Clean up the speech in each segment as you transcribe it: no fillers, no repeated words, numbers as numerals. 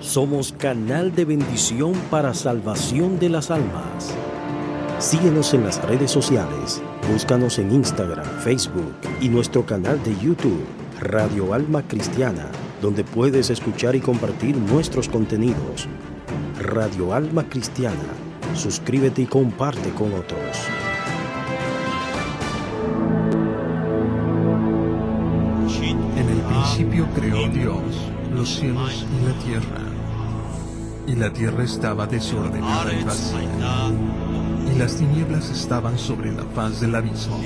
Somos canal de bendición para salvación de las almas. Síguenos en las redes sociales. Búscanos en Instagram, Facebook y nuestro canal de YouTube, Radio Alma Cristiana, donde puedes escuchar y compartir nuestros contenidos. Radio Alma Cristiana. Suscríbete y comparte con otros. En el principio creó Dios los cielos y la tierra. Y la tierra estaba desordenada y vacía, y las tinieblas estaban sobre la faz del abismo,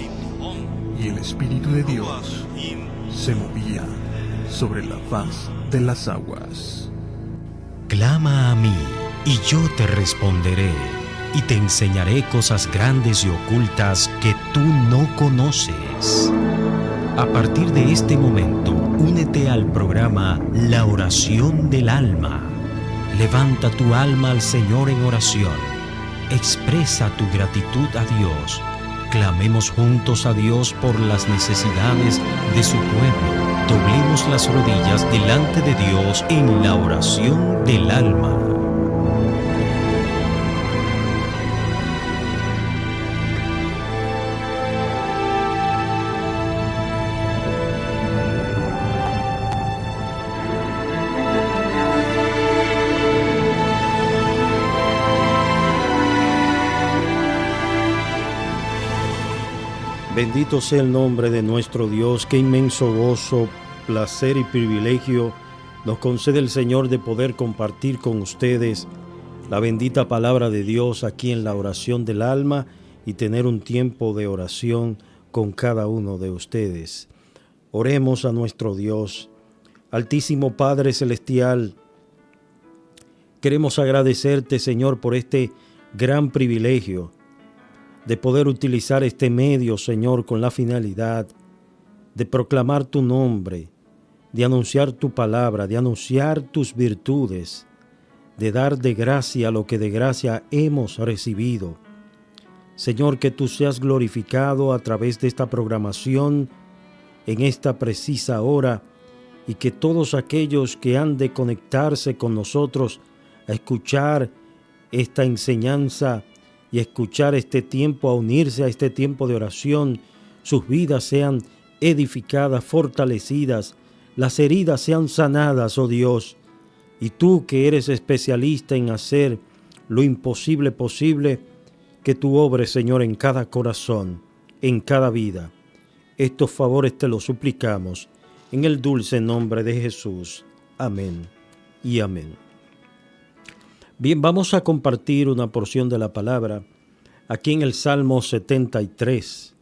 y el Espíritu de Dios se movía sobre la faz de las aguas. Clama a mí, y yo te responderé, y te enseñaré cosas grandes y ocultas que tú no conoces. A partir de este momento, únete al programa La Oración del Alma. Levanta tu alma al Señor en oración. Expresa tu gratitud a Dios. Clamemos juntos a Dios por las necesidades de su pueblo. Doblemos las rodillas delante de Dios en la oración del alma. Bendito sea el nombre de nuestro Dios. Qué inmenso gozo, placer y privilegio nos concede el Señor de poder compartir con ustedes la bendita palabra de Dios aquí en la oración del alma y tener un tiempo de oración con cada uno de ustedes. Oremos a nuestro Dios. Altísimo Padre Celestial, queremos agradecerte, Señor, por este gran privilegio de poder utilizar este medio, Señor, con la finalidad de proclamar tu nombre, de anunciar tu palabra, de anunciar tus virtudes, de dar de gracia lo que de gracia hemos recibido. Señor, que tú seas glorificado a través de esta programación en esta precisa hora y que todos aquellos que han de conectarse con nosotros a escuchar esta enseñanza y escuchar este tiempo, a unirse a este tiempo de oración, sus vidas sean edificadas, fortalecidas, las heridas sean sanadas, oh Dios. Y tú que eres especialista en hacer lo imposible posible, que tú obres, Señor, en cada corazón, en cada vida. Estos favores te los suplicamos en el dulce nombre de Jesús. Amén y amén. Bien, vamos a compartir una porción de la palabra aquí en el Salmo 73.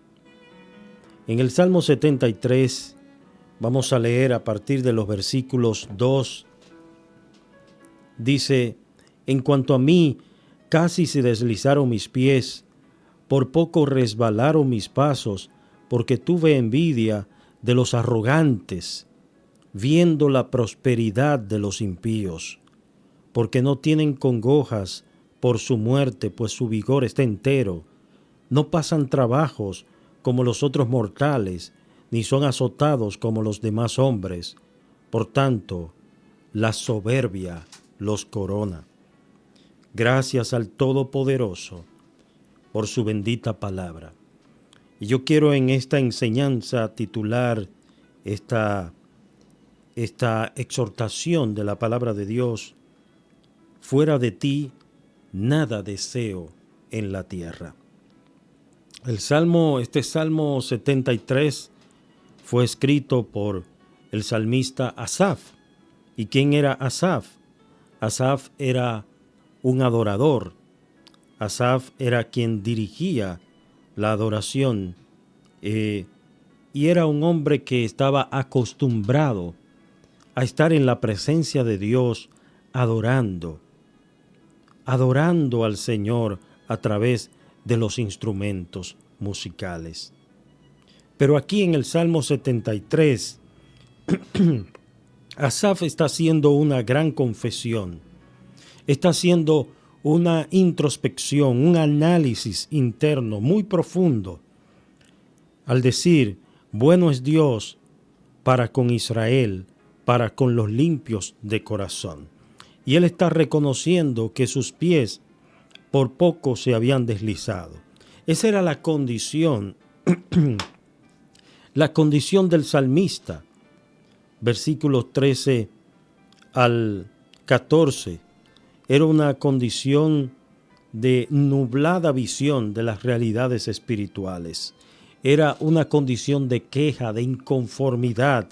En el Salmo 73 vamos a leer a partir de los versículos 2. Dice: en cuanto a mí, casi se deslizaron mis pies, por poco resbalaron mis pasos, porque tuve envidia de los arrogantes, viendo la prosperidad de los impíos. Porque no tienen congojas por su muerte, pues su vigor está entero. No pasan trabajos como los otros mortales, ni son azotados como los demás hombres. Por tanto, la soberbia los corona. Gracias al Todopoderoso por su bendita palabra. Y yo quiero en esta enseñanza titular esta exhortación de la palabra de Dios: fuera de ti, nada deseo en la tierra. Este Salmo 73 fue escrito por el salmista Asaf. ¿Y quién era Asaf? Asaf era un adorador. Asaf era quien dirigía la adoración. Y era un hombre que estaba acostumbrado a estar en la presencia de Dios adorando al Señor a través de los instrumentos musicales. Pero aquí en el Salmo 73, Asaf está haciendo una gran confesión, está haciendo una introspección, un análisis interno muy profundo, al decir: bueno es Dios para con Israel, para con los limpios de corazón. y él está reconociendo que sus pies por poco se habían deslizado. Esa era la condición del salmista. Versículos 13 al 14. Era una condición de nublada visión de las realidades espirituales. Era una condición de queja, de inconformidad,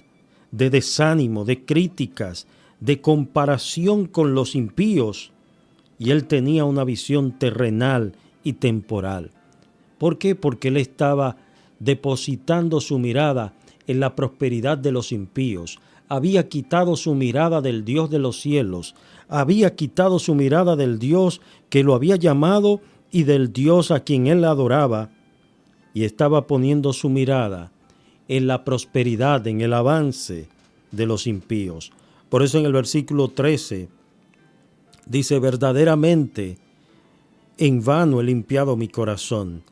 de desánimo, de críticas, de comparación con los impíos. Y él tenía una visión terrenal y temporal. ¿Por qué? Porque él estaba depositando su mirada en la prosperidad de los impíos. Había quitado su mirada del Dios de los cielos. Había quitado su mirada del Dios que lo había llamado y del Dios a quien él adoraba. Y estaba poniendo su mirada en la prosperidad, en el avance de los impíos. Por eso en el versículo 13 dice: verdaderamente en vano he limpiado mi corazón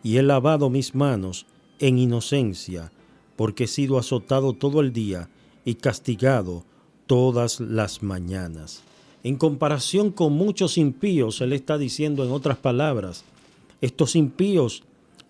y he lavado mis manos en inocencia, porque he sido azotado todo el día y castigado todas las mañanas. En comparación con muchos impíos, él está diciendo en otras palabras, estos impíos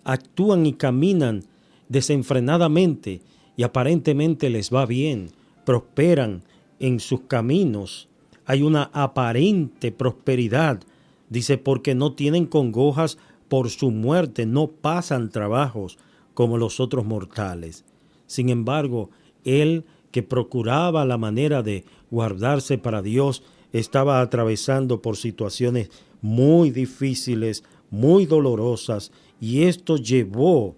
actúan y caminan desenfrenadamente y aparentemente les va bien, prosperan en sus caminos. Hay una aparente prosperidad, dice, porque no tienen congojas por su muerte, no pasan trabajos como los otros mortales. Sin embargo, él, que procuraba la manera de guardarse para Dios, estaba atravesando por situaciones muy difíciles, muy dolorosas, y esto llevó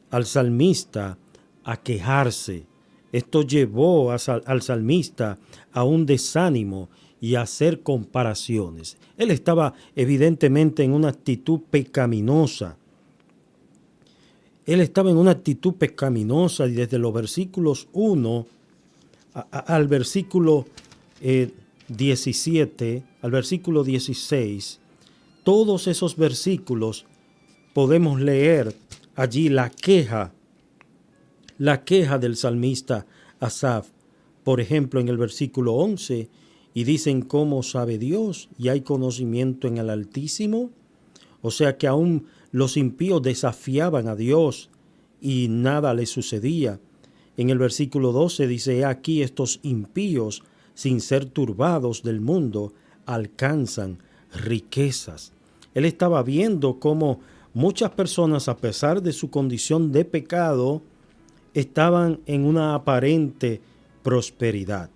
al salmista a quejarse. Esto llevó al salmista a un desánimo y a hacer comparaciones. Él estaba evidentemente en una actitud pecaminosa. Él estaba en una actitud pecaminosa y desde los versículos 1 al versículo 17, al versículo 16, todos esos versículos podemos leer allí la queja del salmista Asaf. Por ejemplo, en el versículo 11, y dicen: ¿cómo sabe Dios? ¿Y hay conocimiento en el Altísimo? O sea que aún los impíos desafiaban a Dios y nada les sucedía. En el versículo 12 dice: he aquí estos impíos, sin ser turbados del mundo, alcanzan riquezas. Él estaba viendo cómo muchas personas, a pesar de su condición de pecado, estaban en una aparente prosperidad.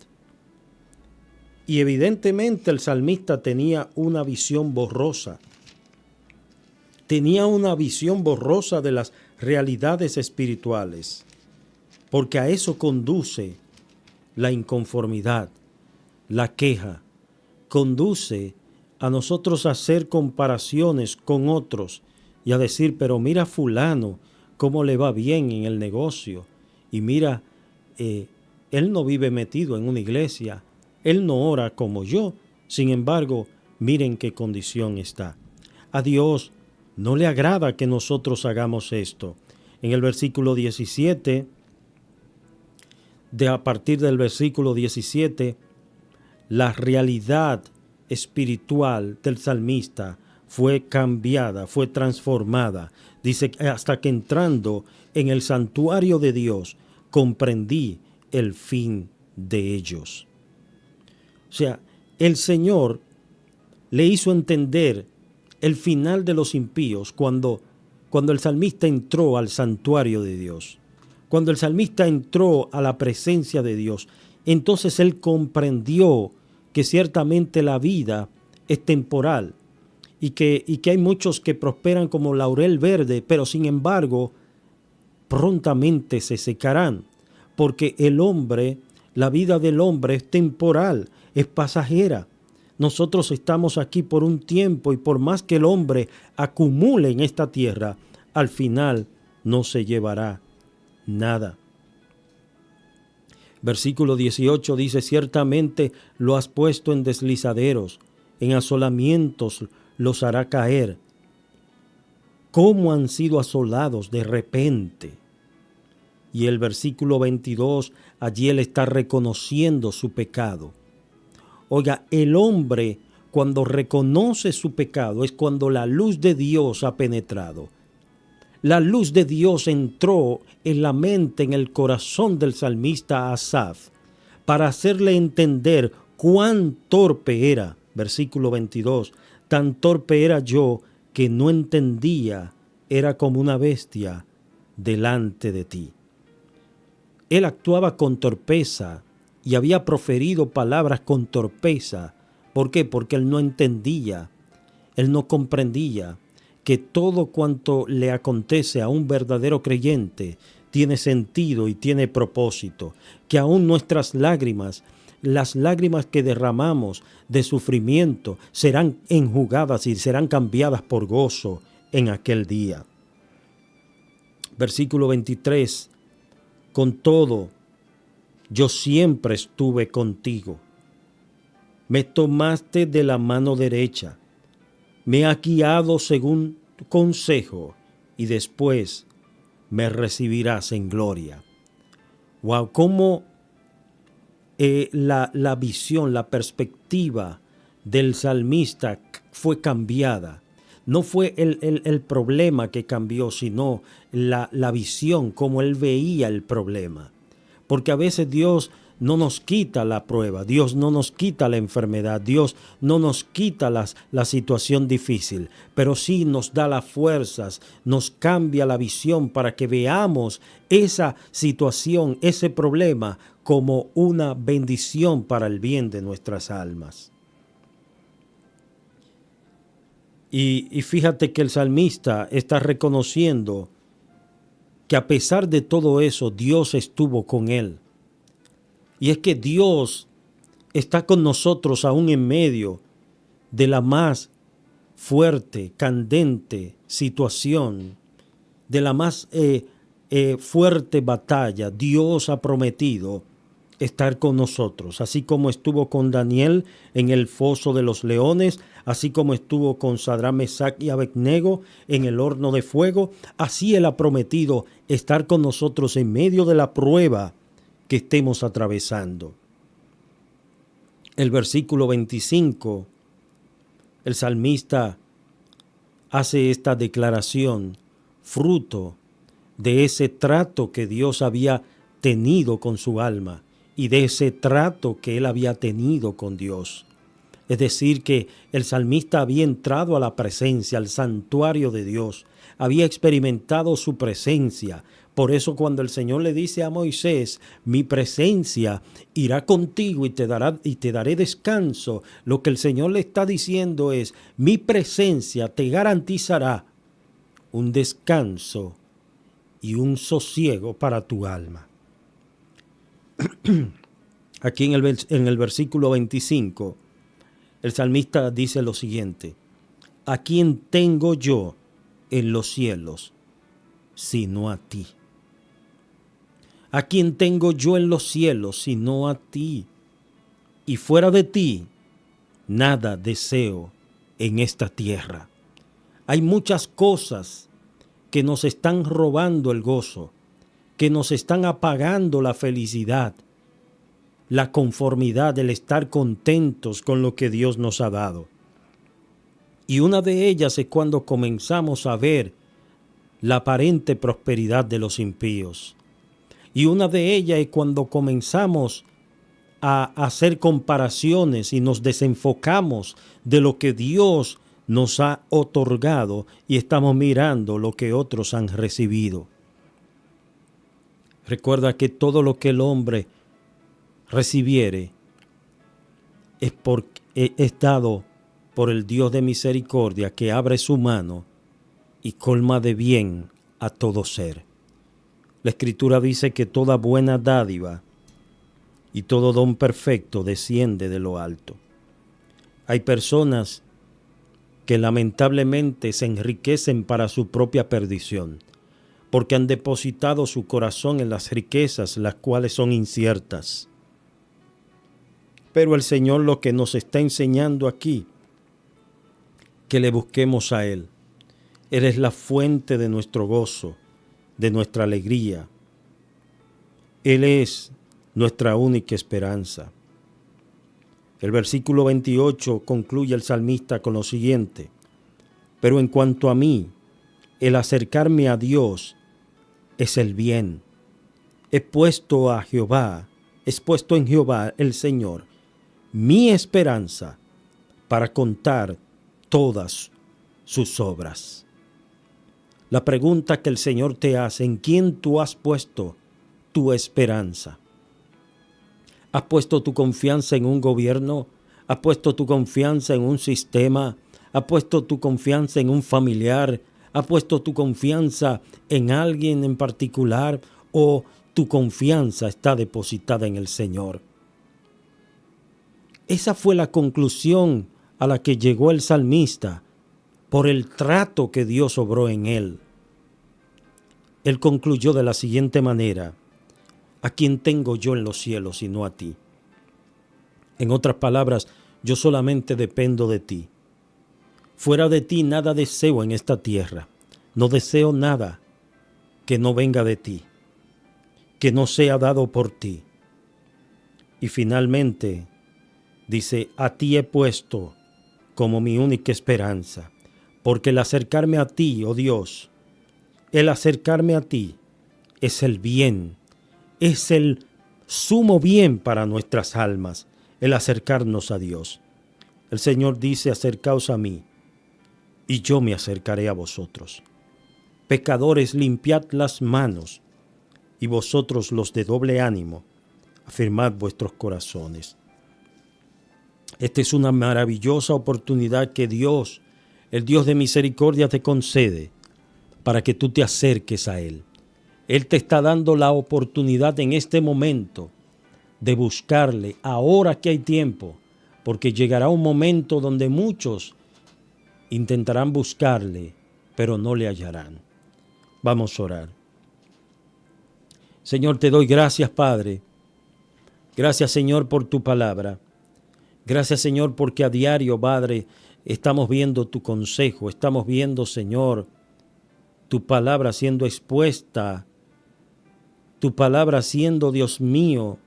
Y evidentemente el salmista tenía una visión borrosa. Tenía una visión borrosa de las realidades espirituales, porque a eso conduce la inconformidad, la queja. Conduce a nosotros a hacer comparaciones con otros y a decir: pero mira fulano, cómo le va bien en el negocio. Y mira, él no vive metido en una iglesia, él no ora como yo. Sin embargo, miren qué condición está. A Dios no le agrada que nosotros hagamos esto. En el versículo 17, a partir del versículo 17, la realidad espiritual del salmista fue cambiada, fue transformada. Dice: hasta que entrando en el santuario de Dios, comprendí el fin de ellos. O sea, el Señor le hizo entender el final de los impíos cuando el salmista entró al santuario de Dios. Cuando el salmista entró a la presencia de Dios, entonces él comprendió que ciertamente la vida es temporal y que hay muchos que prosperan como laurel verde, pero sin embargo prontamente se secarán, porque el hombre, la vida del hombre es temporal, es pasajera. Nosotros estamos aquí por un tiempo y por más que el hombre acumule en esta tierra, al final no se llevará nada. Versículo 18 dice: ciertamente lo has puesto en deslizaderos, en asolamientos los hará caer. ¿Cómo han sido asolados de repente? Y el versículo 22, allí él está reconociendo su pecado. Oiga, el hombre cuando reconoce su pecado es cuando la luz de Dios ha penetrado. La luz de Dios entró en la mente, en el corazón del salmista Asaf, para hacerle entender cuán torpe era. Versículo 22. Tan torpe era yo que no entendía, era como una bestia delante de ti. Él actuaba con torpeza y había proferido palabras con torpeza. ¿Por qué? Porque él no entendía, él no comprendía que todo cuanto le acontece a un verdadero creyente tiene sentido y tiene propósito, que aún nuestras lágrimas, las lágrimas que derramamos de sufrimiento, serán enjugadas y serán cambiadas por gozo en aquel día. Versículo 23. Con todo, yo siempre estuve contigo. Me tomaste de la mano derecha, me has guiado según tu consejo y después me recibirás en gloria. Wow, cómo la visión, la perspectiva del salmista fue cambiada. No fue el problema que cambió, sino la visión, cómo él veía el problema. Porque a veces Dios no nos quita la prueba, Dios no nos quita la enfermedad, Dios no nos quita la situación difícil, pero sí nos da las fuerzas, nos cambia la visión para que veamos esa situación, ese problema, como una bendición para el bien de nuestras almas. Y fíjate que el salmista está reconociendo que a pesar de todo eso, Dios estuvo con él. Y es que Dios está con nosotros aún en medio de la más fuerte, candente situación, de la más fuerte batalla. Dios ha prometido estar con nosotros, así como estuvo con Daniel en el foso de los leones, así como estuvo con Sadrach, Mesach y Abednego en el horno de fuego. Así Él ha prometido estar con nosotros en medio de la prueba que estemos atravesando. El versículo 25, el salmista hace esta declaración, fruto de ese trato que Dios había tenido con su alma y de ese trato que él había tenido con Dios. Es decir, que el salmista había entrado a la presencia, al santuario de Dios, había experimentado su presencia. Por eso cuando el Señor le dice a Moisés, mi presencia irá contigo y te daré descanso, lo que el Señor le está diciendo es, mi presencia te garantizará un descanso y un sosiego para tu alma. Aquí en el versículo 25, el salmista dice lo siguiente, ¿a quién tengo yo en los cielos sino a ti? ¿A quién tengo yo en los cielos sino a ti? Y fuera de ti, nada deseo en esta tierra. Hay muchas cosas que nos están robando el gozo, que nos están apagando la felicidad, la conformidad, el estar contentos con lo que Dios nos ha dado. Y una de ellas es cuando comenzamos a ver la aparente prosperidad de los impíos. Y una de ellas es cuando comenzamos a hacer comparaciones y nos desenfocamos de lo que Dios nos ha otorgado y estamos mirando lo que otros han recibido. Recuerda que todo lo que el hombre recibiere es dado por el Dios de misericordia que abre su mano y colma de bien a todo ser. La Escritura dice que toda buena dádiva y todo don perfecto desciende de lo alto. Hay personas que lamentablemente se enriquecen para su propia perdición, porque han depositado su corazón en las riquezas, las cuales son inciertas. Pero el Señor lo que nos está enseñando aquí, que le busquemos a Él. Él es la fuente de nuestro gozo, de nuestra alegría. Él es nuestra única esperanza. El versículo 28 concluye el salmista con lo siguiente: pero en cuanto a mí, el acercarme a Dios es el bien. He puesto en Jehová el Señor mi esperanza para contar todas sus obras. La pregunta que el Señor te hace: ¿en quién tú has puesto tu esperanza? ¿Has puesto tu confianza en un gobierno? ¿Has puesto tu confianza en un sistema? ¿Has puesto tu confianza en un familiar? ¿Has puesto tu confianza en alguien en particular? ¿O tu confianza está depositada en el Señor? Esa fue la conclusión a la que llegó el salmista por el trato que Dios obró en él. Él concluyó de la siguiente manera: ¿a quién tengo yo en los cielos sino a ti? En otras palabras, yo solamente dependo de ti. Fuera de ti nada deseo en esta tierra. No deseo nada que no venga de ti, que no sea dado por ti. Y finalmente dice: a ti he puesto como mi única esperanza, porque el acercarme a ti, oh Dios, el acercarme a ti es el bien, es el sumo bien para nuestras almas, el acercarnos a Dios. El Señor dice: acercaos a mí, y yo me acercaré a vosotros. Pecadores, limpiad las manos, y vosotros los de doble ánimo, afirmad vuestros corazones. Esta es una maravillosa oportunidad que Dios, el Dios de misericordia, te concede para que tú te acerques a Él. Él te está dando la oportunidad en este momento de buscarle, ahora que hay tiempo, porque llegará un momento donde muchos intentarán buscarle, pero no le hallarán. Vamos a orar. Señor, te doy gracias, Padre. Gracias, Señor, por tu palabra. Gracias, Señor, porque a diario, Padre, estamos viendo tu consejo, estamos viendo, Señor, tu palabra siendo expuesta, tu palabra siendo, Dios mío,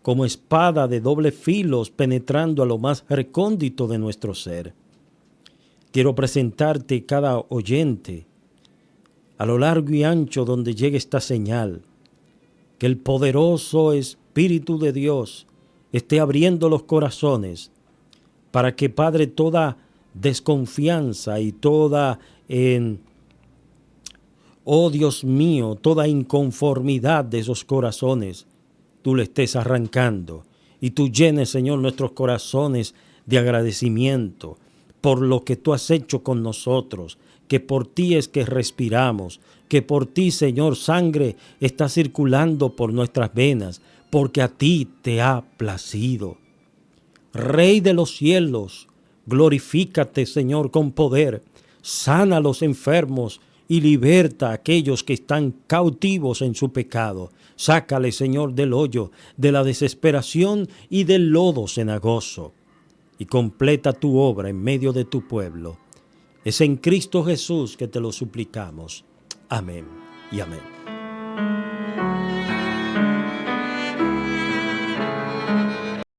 como espada de doble filo, penetrando a lo más recóndito de nuestro ser. Quiero presentarte cada oyente a lo largo y ancho donde llegue esta señal, que el poderoso Espíritu de Dios esté abriendo los corazones para que, Padre, toda desconfianza y toda, oh Dios mío, toda inconformidad de esos corazones, tú le estés arrancando y tú llenes, Señor, nuestros corazones de agradecimiento por lo que tú has hecho con nosotros, que por ti es que respiramos, que por ti, Señor, sangre está circulando por nuestras venas, porque a ti te ha placido. Rey de los cielos, glorifícate, Señor, con poder, sana a los enfermos y liberta a aquellos que están cautivos en su pecado. Sácale, Señor, del hoyo, de la desesperación y del lodo cenagoso, y completa tu obra en medio de tu pueblo. Es en Cristo Jesús que te lo suplicamos. Amén y amén.